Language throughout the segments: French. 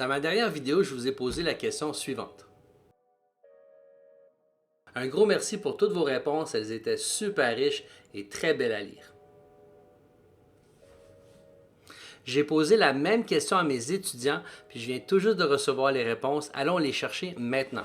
Dans ma dernière vidéo, je vous ai posé la question suivante. Un gros merci pour toutes vos réponses, elles étaient super riches et très belles à lire. J'ai posé la même question à mes étudiants, puis je viens tout juste de recevoir les réponses. Allons les chercher maintenant.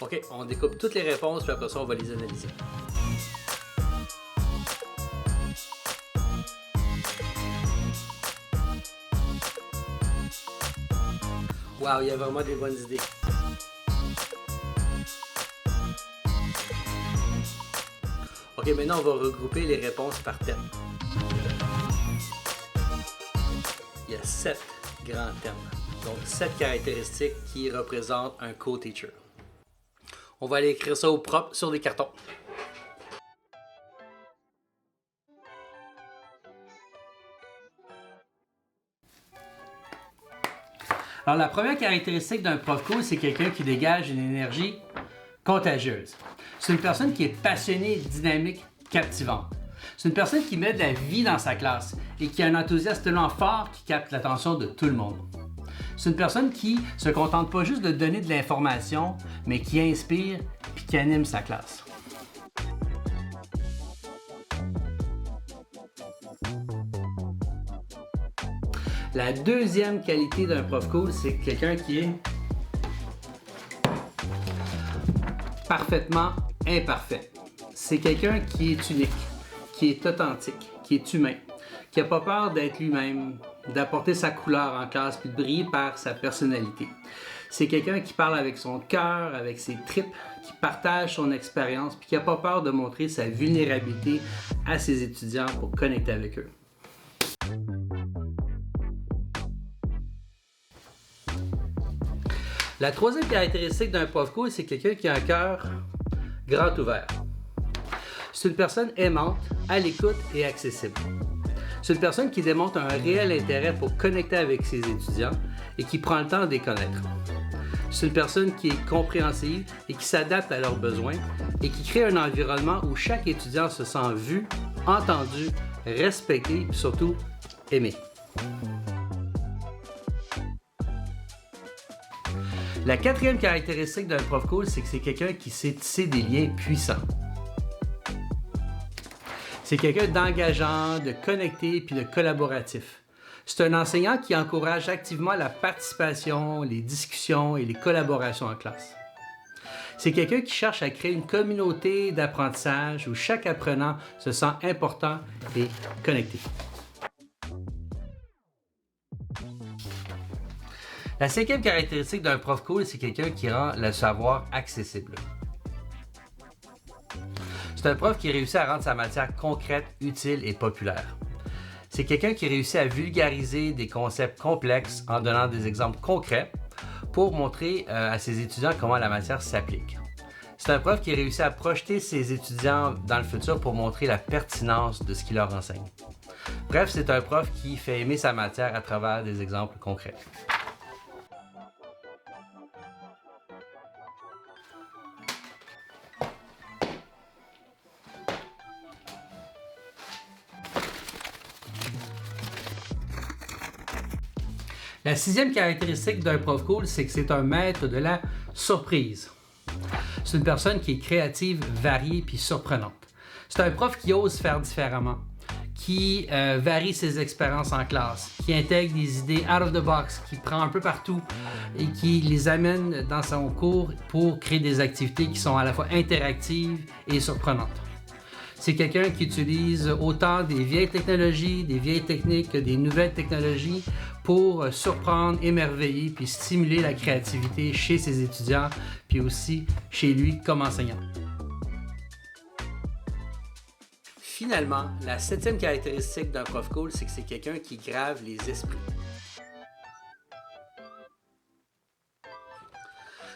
OK, on découpe toutes les réponses, puis après ça, on va les analyser. Wow, il y a vraiment des bonnes idées. OK, maintenant, on va regrouper les réponses par thème. Il y a 7 grands thèmes, donc 7 caractéristiques qui représentent un co-teacher. On va aller écrire ça au propre sur des cartons. Alors, la première caractéristique d'un prof cool, c'est quelqu'un qui dégage une énergie contagieuse. C'est une personne qui est passionnée, dynamique, captivante. C'est une personne qui met de la vie dans sa classe et qui a un enthousiasme tellement fort qui capte l'attention de tout le monde. C'est une personne qui ne se contente pas juste de donner de l'information, mais qui inspire et qui anime sa classe. La deuxième qualité d'un prof cool, c'est quelqu'un qui est parfaitement imparfait. C'est quelqu'un qui est unique, qui est authentique, qui est humain, qui n'a pas peur d'être lui-même, d'apporter sa couleur en classe puis de briller par sa personnalité. C'est quelqu'un qui parle avec son cœur, avec ses tripes, qui partage son expérience puis qui n'a pas peur de montrer sa vulnérabilité à ses étudiants pour connecter avec eux. La troisième caractéristique d'un prof cool, c'est quelqu'un qui a un cœur grand ouvert. C'est une personne aimante, à l'écoute et accessible. C'est une personne qui démontre un réel intérêt pour connecter avec ses étudiants et qui prend le temps de les connaître. C'est une personne qui est compréhensive et qui s'adapte à leurs besoins et qui crée un environnement où chaque étudiant se sent vu, entendu, respecté et surtout aimé. La quatrième caractéristique d'un prof cool, c'est que c'est quelqu'un qui sait tisser des liens puissants. C'est quelqu'un d'engageant, de connecté puis de collaboratif. C'est un enseignant qui encourage activement la participation, les discussions et les collaborations en classe. C'est quelqu'un qui cherche à créer une communauté d'apprentissage où chaque apprenant se sent important et connecté. La cinquième caractéristique d'un prof cool, c'est quelqu'un qui rend le savoir accessible. C'est un prof qui réussit à rendre sa matière concrète, utile et populaire. C'est quelqu'un qui réussit à vulgariser des concepts complexes en donnant des exemples concrets pour montrer à ses étudiants comment la matière s'applique. C'est un prof qui réussit à projeter ses étudiants dans le futur pour montrer la pertinence de ce qu'il leur enseigne. Bref, c'est un prof qui fait aimer sa matière à travers des exemples concrets. La sixième caractéristique d'un prof cool, c'est que c'est un maître de la surprise. C'est une personne qui est créative, variée puis surprenante. C'est un prof qui ose faire différemment, qui varie ses expériences en classe, qui intègre des idées out of the box, qui prend un peu partout et qui les amène dans son cours pour créer des activités qui sont à la fois interactives et surprenantes. C'est quelqu'un qui utilise autant des vieilles technologies, des vieilles techniques que des nouvelles technologies pour surprendre, émerveiller puis stimuler la créativité chez ses étudiants puis aussi chez lui comme enseignant. Finalement, la septième caractéristique d'un prof cool, c'est que c'est quelqu'un qui grave les esprits.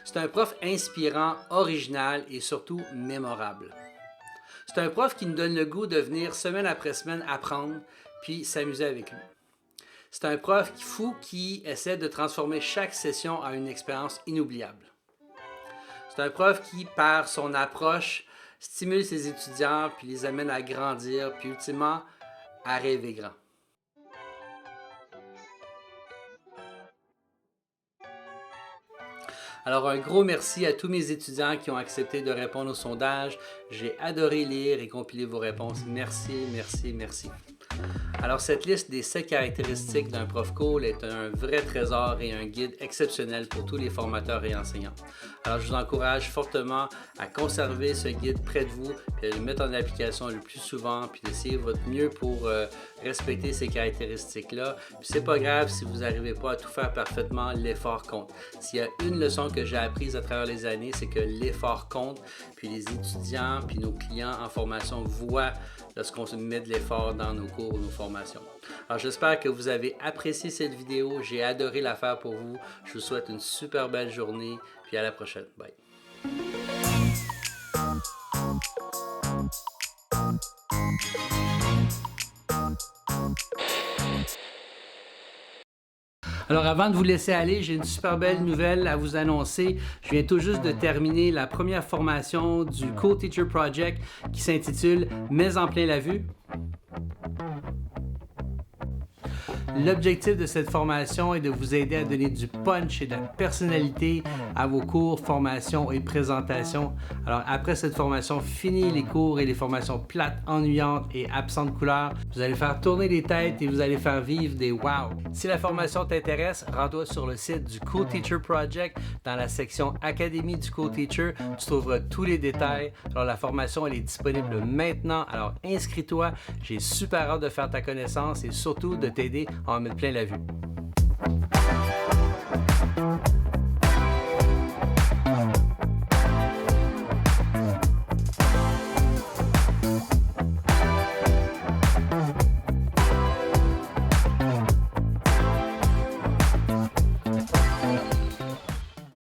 C'est un prof inspirant, original et surtout mémorable. C'est un prof qui nous donne le goût de venir semaine après semaine apprendre puis s'amuser avec lui. C'est un prof fou qui essaie de transformer chaque session en une expérience inoubliable. C'est un prof qui, par son approche, stimule ses étudiants, puis les amène à grandir, puis ultimement à rêver grand. Alors un gros merci à tous mes étudiants qui ont accepté de répondre au sondage. J'ai adoré lire et compiler vos réponses. Merci, merci, merci. Alors cette liste des 7 caractéristiques d'un prof cool est un vrai trésor et un guide exceptionnel pour tous les formateurs et enseignants. Alors je vous encourage fortement à conserver ce guide près de vous, puis à le mettre en application le plus souvent, puis d'essayer votre mieux pour respecter ces caractéristiques-là. Puis c'est pas grave si vous n'arrivez pas à tout faire parfaitement, l'effort compte. S'il y a une leçon que j'ai apprise à travers les années, c'est que l'effort compte, puis les étudiants, puis nos clients en formation voient lorsqu'on met de l'effort dans nos cours, nos formations. Alors j'espère que vous avez apprécié cette vidéo, j'ai adoré la faire pour vous. Je vous souhaite une super belle journée, puis à la prochaine. Bye! Alors avant de vous laisser aller, j'ai une super belle nouvelle à vous annoncer. Je viens tout juste de terminer la première formation du Co-Teacher Project qui s'intitule « Mets en plein la vue ». L'objectif de cette formation est de vous aider à donner du punch et de la personnalité à vos cours, formations et présentations. Alors après cette formation, fini les cours et les formations plates, ennuyantes et absentes de couleurs. Vous allez faire tourner les têtes et vous allez faire vivre des wow! Si la formation t'intéresse, rends-toi sur le site du Co-Teacher Project. Dans la section Académie du Co-Teacher, tu trouveras tous les détails. Alors la formation, elle est disponible maintenant. Alors inscris-toi. J'ai super hâte de faire ta connaissance et surtout de t'aider à en mettre plein la vue.